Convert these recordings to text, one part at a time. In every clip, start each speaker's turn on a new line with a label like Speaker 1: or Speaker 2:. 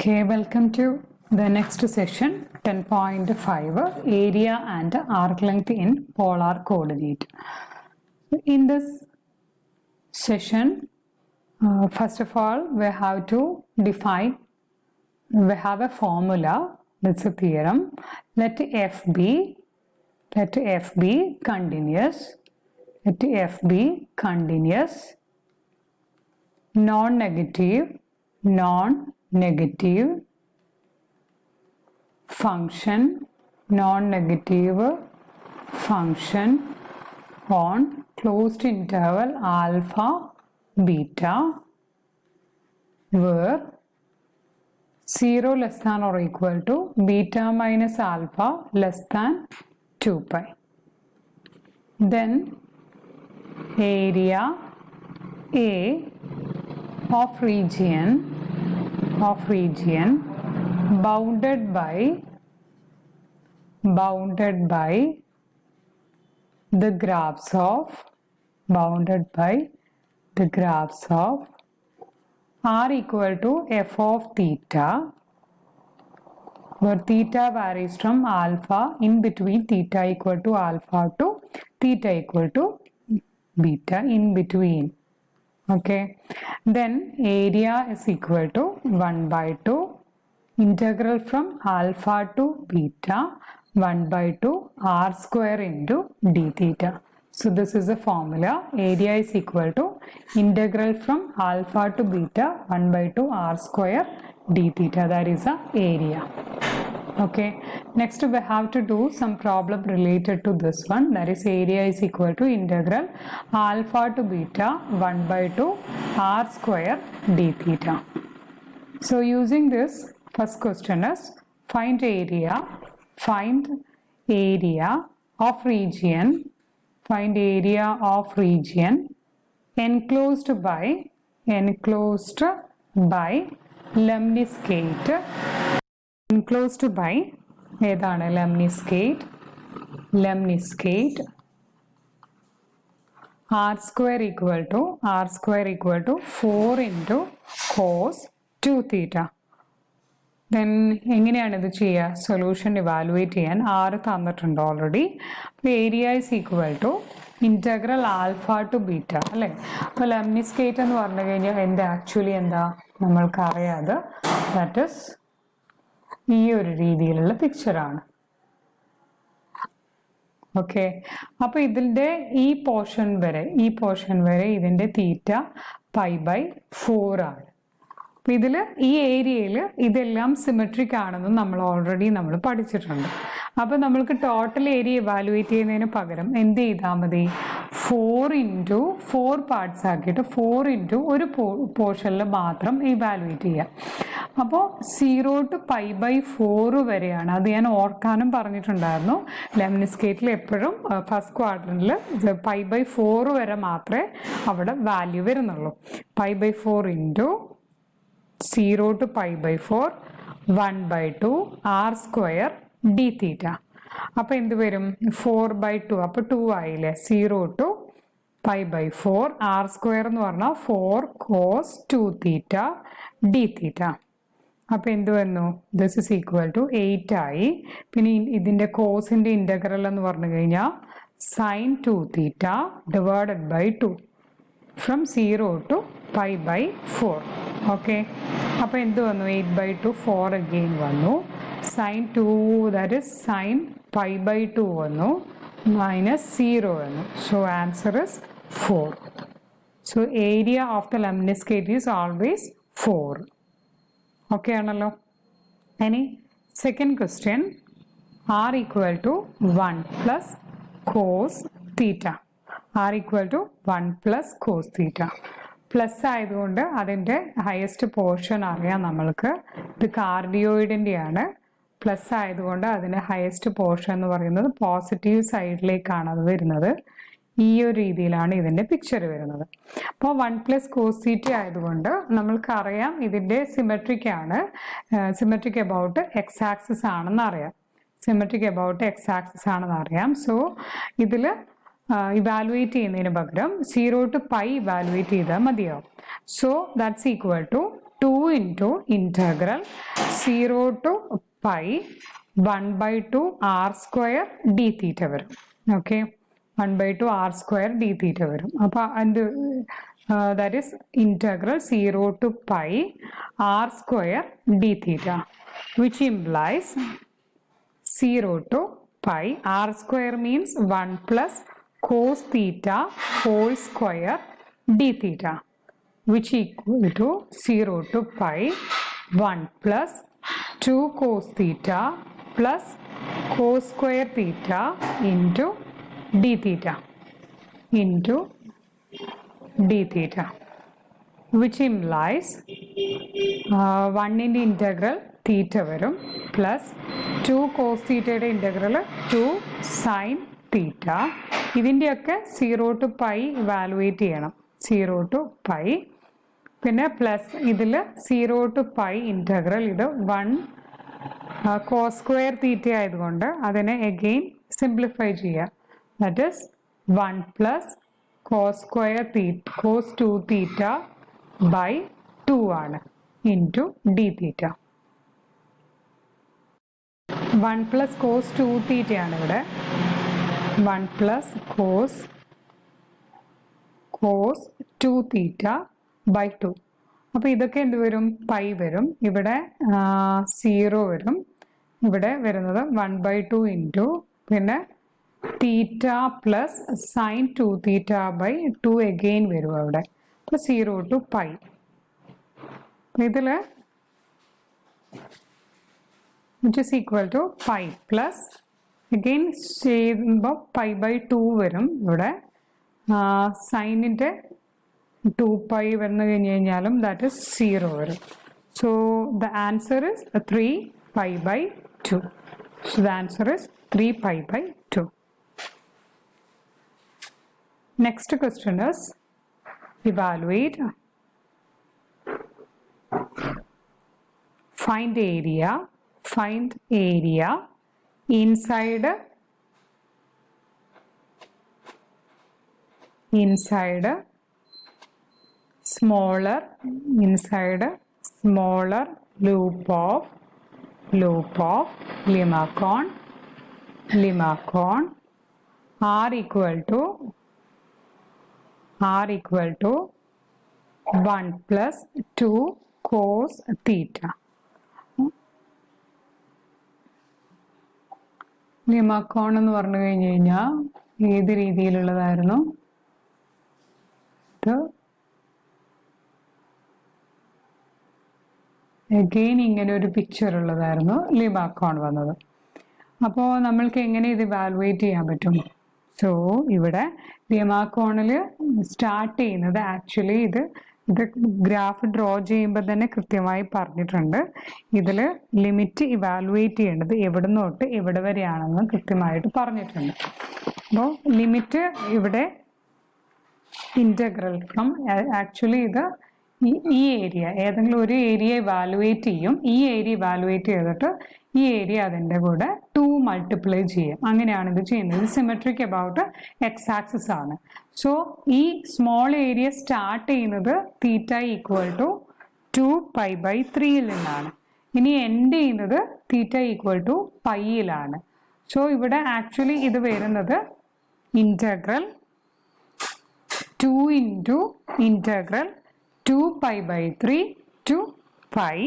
Speaker 1: Okay, welcome to the next session 10.5 area and arc length in polar coordinate. In this session, first of all, we have to define, we have a formula, that's a theorem. Let f be continuous, let f be continuous, non-negative function, non-negative function on closed interval alpha beta where 0 less than or equal to beta minus alpha less than 2 pi. Then area A of region bounded by the graphs of r equal to f of theta, where theta varies from alpha in between theta equal to alpha to theta equal to beta in between. Okay, then area is equal to 1 by 2 integral from alpha to beta 1 by 2 r square into d theta. So this is the formula. Area is equal to integral from alpha to beta 1 by 2 r square d theta. That is the area. Okay, next we have to do some problem related to this one. That is area is equal to integral alpha to beta 1 by 2 r square d theta. So using this, first question is find area of region enclosed by lemniscate. Enclosed by ഏതാണ് lemniscate r square equal to 4 into cos 2 theta. Then എങ്ങനെയാണ് ഇത് ചെയ്യുക? Solution evaluate ചെയ്യാൻ r തന്നിട്ടുണ്ട് already. Area is equal to integral alpha to beta അല്ലേ? അപ്പോൾ ലെംനിസ്കേറ്റ് എന്ന് പറഞ്ഞു കഴിഞ്ഞാൽ ആക്ച്വലി എന്താ നമ്മൾക്കറിയാതെ, ദാറ്റ് ഇസ് ഈ ഒരു രീതിയിലുള്ള പിക്ചറാണ്. ഓക്കെ, അപ്പോൾ ഇതിൻ്റെ ഈ പോർഷൻ വരെ ഇതിൻ്റെ തീറ്റ പൈ ബൈ 4 ആണ്. അപ്പോൾ ഇതിൽ ഈ ഏരിയയിൽ ഇതെല്ലാം സിമെട്രിക് ആണെന്ന് നമ്മൾ ഓൾറെഡി പഠിച്ചിട്ടുണ്ട്. അപ്പോൾ നമ്മൾക്ക് ടോട്ടൽ ഏരിയ ഇവാലുവേറ്റ് ചെയ്യുന്നതിന് പകരം എന്ത് ചെയ്താൽ മതി? 4 ഇൻറ്റു 4 പാർട്സ് ആക്കിയിട്ട് 4 ഇൻറ്റു ഒരു പോർഷനിൽ മാത്രം ഇവാലുവേറ്റ് ചെയ്യാം. അപ്പോൾ 0 to പൈ ബൈ 4 വരെയാണ്. അത് ഞാൻ ഓർക്കാനും പറഞ്ഞിട്ടുണ്ടായിരുന്നു. ലെംനിസ്കേറ്റിൽ എപ്പോഴും ഫസ്റ്റ് ക്വാഡ്രന്റിൽ പൈ ബൈ 4 വരെ മാത്രമേ അവിടെ വാല്യൂ വരുന്നുള്ളൂ. Pi by 4 into 0 to pi by 4 1 by 2 r square d theta. അപ്പോൾ എന്ത് വരും? 4 by 2, അപ്പോൾ 2 ആയില്ലേ? 0 to pi by 4 r square എന്ന് പറഞ്ഞാൽ 4 cos 2 theta d theta. അപ്പോൾ എന്ത് വന്നു? ദിസ് ഇസ് ഈക്വൽ ടു 8 ആയി. പിന്നെ ഇതിൻ്റെ കോസിൻ്റെ ഇൻ്റഗ്രൽ എന്ന് പറഞ്ഞു കഴിഞ്ഞാൽ sine 2 theta divided by 2 from 0 to pi by 4. Okay, അപ്പോൾ എന്ത് വന്നു? 8 by 2 4 അഗെയിൻ വന്നു. Sine 2 that is sine pi by 2 വന്നു, മൈനസ് 0 വന്നു. So answer is 4. So area of the lemniscate is always 4. Okay ആണല്ലോ. ഇനി second question, r equal to 1 plus cos theta. r equal to 1 plus cos theta. Plus ആയതുകൊണ്ട് അതിൻ്റെ highest portion അറിയാം നമ്മൾക്ക്. ഇത് കാർഡിയോയിഡിൻ്റെയാണ്. Plus ആയതുകൊണ്ട് അതിൻ്റെ ഹയസ്റ്റ് പോർഷൻ എന്ന് പറയുന്നത് പോസിറ്റീവ് സൈഡിലേക്കാണ് അത് വരുന്നത്. ഈ ഒരു രീതിയിലാണ് ഇതിൻ്റെ പിക്ചർ വരുന്നത്. അപ്പോൾ 1 പ്ലസ് കോസ് തീറ്റ ആയതുകൊണ്ട് നമ്മൾക്കറിയാം ഇതിൻ്റെ സിമെട്രിക് ആണ്. സിമെട്രിക് അബൌട്ട് എക്സ് ആക്സിസ് ആണെന്ന് അറിയാം. സോ ഇതിൽ ഇവാലുവേറ്റ് ചെയ്യുന്നതിന് പകരം 0 to പൈ ഇവാലുവേറ്റ് ചെയ്താൽ മതിയാവും. So that's equal to 2 into integral 0 to pi 1 by 2 r square d theta വരും. Okay, 1 by 2 r square d theta വരും. അപ്പോൾ that is integral 0 to pi r square d theta, which implies 0 to pi r square means 1 plus cos theta whole square d theta, which equal to 0 to pi 1 plus 2 cos theta plus cos square theta into d theta into d theta, which implies 1 into integral theta varum plus 2 cos theta integral 2 sin theta. ഇതിൻ്റെയൊക്കെ 0 to pi evaluate ചെയ്യണം. 0 to pi പിന്നെ plus ഇതിൽ 0 to pi integral ഇത് 1 cos square theta ആയതുകൊണ്ട് അതിനെ again simplify ചെയ്യുക. That is 1 plus cos square theta cos 2 theta by 2 ആണ് into d theta. 1 plus cos 2 theta ആണ് ഇവിടെ. 1 plus cos 2 theta by 2. അപ്പോൾ ഇതൊക്കെ എന്ത് വരും? പൈ വരും. ഇവിടെ 0 വരും. ഇവിടെ വരുന്നത് 1 by 2 into പിന്നെ theta plus sine 2 theta by 2 again വരും അവിടെ. അപ്പോൾ 0 to pi. ഇതിൽ which is equal to pi plus again ചെയ്യുമ്പോൾ pi by 2 വരും. ഇവിടെ സൈനിൻ്റെ 2 pi വന്നു കഴിഞ്ഞ് കഴിഞ്ഞാലും that is 0 വരും. So the answer is 3 pi by 2. So the answer is 3 pi by 2. Next question is evaluate, find area inside smaller loop of Limacon r equal to 1 plus 2 cos theta. ലിമാക്കോൺ എന്ന് പറഞ്ഞു കഴിഞ്ഞു കഴിഞ്ഞാൽ ഏത് രീതിയിലുള്ളതായിരുന്നു? ഇത് again ഇങ്ങനെ ഒരു picture ഉള്ളതായിരുന്നു ലിമാക്കോൺ വന്നത്. അപ്പോൾ നമ്മൾക്ക് എങ്ങനെ ഇത് ഇവാലുവേറ്റ് ചെയ്യാൻ പറ്റും? സോ ഇവിടെ ലിമാക്കോണിൽ സ്റ്റാർട്ട് ചെയ്യുന്നത് ആക്ച്വലി ഇത് ഗ്രാഫ് ഡ്രോ ചെയ്യുമ്പോൾ തന്നെ കൃത്യമായി പറഞ്ഞിട്ടുണ്ട്. ഇതിൽ ലിമിറ്റ് ഇവാലുവേറ്റ് ചെയ്യേണ്ടത് എവിടെ നിന്ന് തൊട്ട് എവിടെ വരെയാണെന്ന് കൃത്യമായിട്ട് പറഞ്ഞിട്ടുണ്ട്. അപ്പോൾ ലിമിറ്റ് ഇവിടെ ഇൻ്റഗ്രൽ ഫ്രം ആക്ച്വലി ഇത് ഈ ഏരിയ ഏതെങ്കിലും ഒരു ഏരിയ ഇവാലുവേറ്റ് ചെയ്യും. ഈ ഏരിയ ഇവാലുവേറ്റ് ചെയ്തിട്ട് ഈ ഏരിയ അതിൻ്റെ കൂടെ 2 മൾട്ടിപ്ലൈ ചെയ്യും. അങ്ങനെയാണ് ഇത് ചെയ്യുന്നത്. ഇത് സിമെട്രിക് അബൌട്ട് എക്സ് ആക്സിസ് ആണ്. സോ ഈ സ്മോൾ ഏരിയ സ്റ്റാർട്ട് ചെയ്യുന്നത് theta equal to 2 pi by 3 നിന്നാണ്. ഇനി എൻഡ് ചെയ്യുന്നത് തീറ്റ ഈക്വൽ ടു പൈയിലാണ്. സോ ഇവിടെ ആക്ച്വലി ഇത് വരുന്നത് integral 2 into integral 2 pi by 3 to pi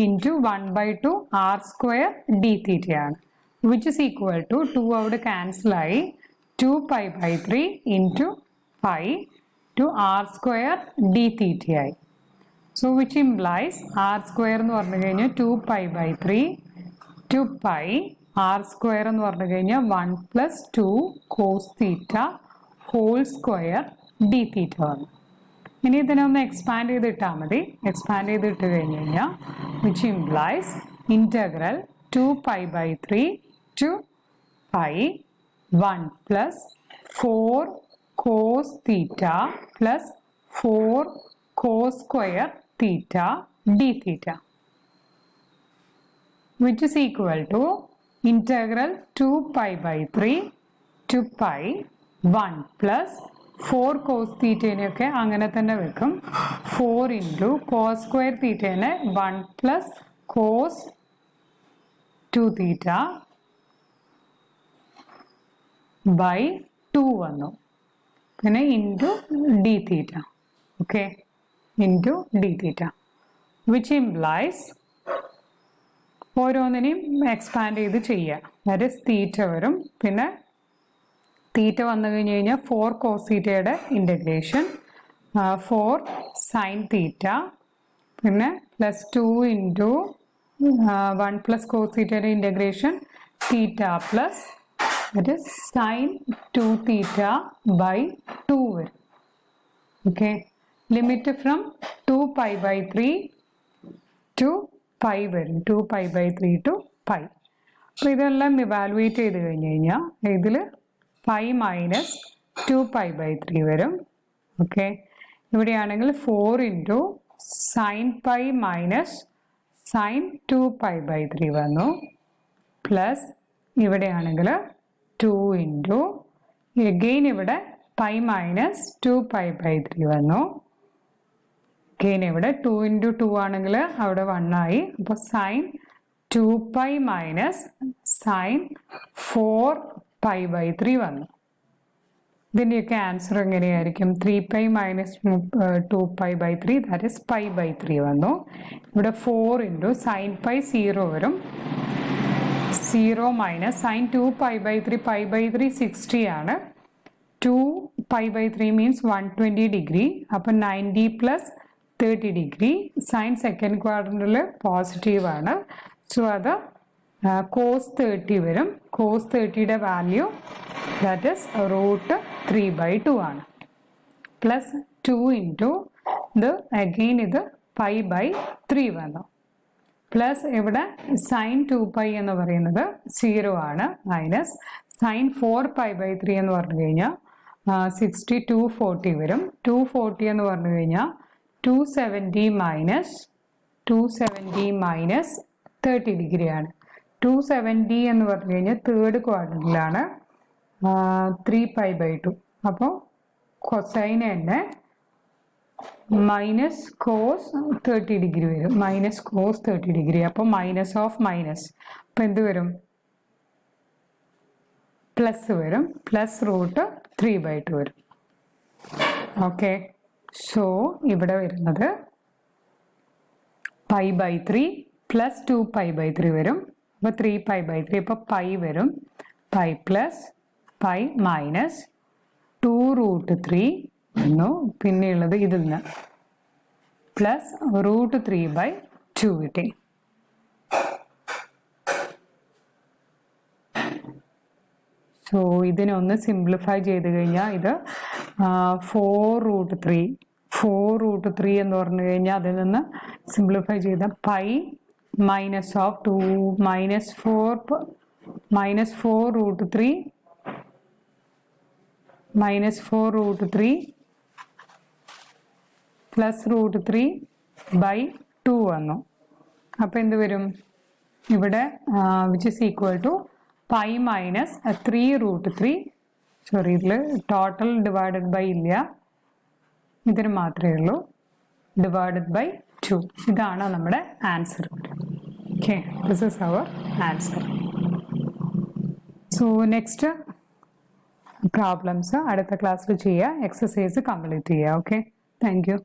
Speaker 1: into 1 by 2 r square d theta ആണ്, which is equal to 2 അവിടെ cancel ആയി 2 pi by 3 into pi to r square d theta ആയി. So which implies r square എന്ന് പറഞ്ഞു കഴിഞ്ഞാൽ 2 pi by 3 to pi r square എന്ന് പറഞ്ഞു കഴിഞ്ഞാൽ 1 plus 2 cos theta whole square d theta ആണ്. ഇനി ഇതിനെ ഒന്ന് എക്സ്പാൻഡ് ചെയ്തിട്ടാൽ മതി. എക്സ്പാൻഡ് ചെയ്തിട്ട് കഴിഞ്ഞ് കഴിഞ്ഞാൽ which implies integral 2 pi by 3 to pi 1 plus 4 cos theta plus 4 cos square theta d theta, which is equal to integral 2 pi by 3 to pi 1 plus 4 cos തീറ്റേനെയൊക്കെ അങ്ങനെ തന്നെ വെക്കും. 4 ഇൻറ്റു കോസ് സ്ക്വയർ തീറ്റേനെ 1 plus cos 2 theta by 2 വന്നു. പിന്നെ into d theta. Okay, into d theta, which implies ഓരോന്നിനെയും expand ചെയ്ത് ചെയ്യുക. That is തീറ്റ വരും. പിന്നെ തീറ്റ വന്നു കഴിഞ്ഞ് കഴിഞ്ഞാൽ 4 കോസ് തീറ്റയുടെ ഇൻ്റഗ്രേഷൻ, 4 സൈൻ തീറ്റ, പിന്നെ പ്ലസ് 2 ഇൻറ്റു 1 പ്ലസ് കോസ് തീറ്റയുടെ integration theta plus that is sine 2 theta by 2 വരും. Okay, limit from 2π/3 to pi വരും. 2π/3 ടു പൈ. അപ്പോൾ ഇതെല്ലാം ഇവാലുവേറ്റ് ചെയ്ത് കഴിഞ്ഞ് കഴിഞ്ഞാൽ ഇതിൽ പൈ മൈനസ് 2π/3 വരും. ഓക്കെ, ഇവിടെയാണെങ്കിൽ 4 into sine pi minus sine 2π/3 വന്നു. പ്ലസ് ഇവിടെയാണെങ്കിൽ 2 ഇൻറ്റു എഗെയിൻ ഇവിടെ പൈ മൈനസ് 2π/3 വന്നു. എഗെയിൻ ഇവിടെ 2 ഇൻറ്റു 2 ആണെങ്കിൽ അവിടെ 1 ആയി. അപ്പോൾ സൈൻ 2π മൈനസ് സൈൻ 4π/3 വന്നു. ഇതിൻ്റെയൊക്കെ ആൻസർ എങ്ങനെയായിരിക്കും? 3π മൈനസ് 2π/3 ദാറ്റ് ഈസ് π/3 വന്നു. ഇവിടെ 4 ഇൻറ്റു സൈൻ പൈ 0 വരും. 0 മൈനസ് സൈൻ 2π/3 π/3 60 ആണ്. 2π/3 മീൻസ് 120 ഡിഗ്രി. അപ്പം 90 പ്ലസ് 30 ഡിഗ്രി. സൈൻ സെക്കൻഡ് ക്വാഡ്രൻറ്റിൽ പോസിറ്റീവ് ആണ്. സോ അത് കോസ് 30 വരും. കോസ് 30യുടെ വാല്യൂ ദാറ്റ് ഈസ് √3/2 ആണ്. പ്ലസ് 2 ഇൻറ്റു ഇത് അഗെയിൻ ഇത് π/3 വന്നു. പ്ലസ് ഇവിടെ സൈൻ 2π എന്ന് പറയുന്നത് 0 ആണ്. മൈനസ് സൈൻ 4π/3 എന്ന് പറഞ്ഞു കഴിഞ്ഞാൽ 60 240 വരും. 240 എന്ന് പറഞ്ഞു കഴിഞ്ഞാൽ 270 മൈനസ് 30 ഡിഗ്രിയാണ്. 270 എന്ന് പറഞ്ഞു കഴിഞ്ഞാൽ തേർഡ് ക്വാഡ്രന്റിലാണ് 3π/2. അപ്പോൾ കൊസൈന് തന്നെ മൈനസ് കോസ് 30 ഡിഗ്രി വരും. Minus cos 30 degree. അപ്പോൾ മൈനസ് ഓഫ് മൈനസ്. അപ്പോൾ എന്ത് വരും? പ്ലസ് വരും. പ്ലസ് √3/2 വരും. ഓക്കെ, സോ ഇവിടെ വരുന്നത് π/3 പ്ലസ് 2π/3 വരും. അപ്പോൾ 3π/3. അപ്പോൾ പൈ വരും. പൈ പ്ലസ് പൈ മൈനസ് 2√3 വന്നു. പിന്നെയുള്ളത് ഇതിൽ നിന്ന് പ്ലസ് √3/2 കിട്ടി. സോ ഇതിനൊന്ന് സിംപ്ലിഫൈ ചെയ്ത് കഴിഞ്ഞാൽ ഇത് 4√3 എന്ന് പറഞ്ഞു കഴിഞ്ഞാൽ അതിൽ നിന്ന് സിംപ്ലിഫൈ ചെയ്ത പൈ മൈനസ് ഓഫ് 2 -4√3 പ്ലസ് √3/2 വന്നു. അപ്പോൾ എന്ത് വരും? ഇവിടെ which is equal to pi minus 3√3. Sorry, ഇതിൽ ടോട്ടൽ ഡിവൈഡഡ് ബൈ ഇല്ല, ഇതിന് മാത്രമേ ഉള്ളൂ. /2. ഇതാണ് നമ്മുടെ answer. Okay, this is our answer. So next problems അടുത്ത ക്ലാസ്സിൽ ചെയ്യുക. എക്സസൈസ് കംപ്ലീറ്റ് ചെയ്യുക. Okay, thank U.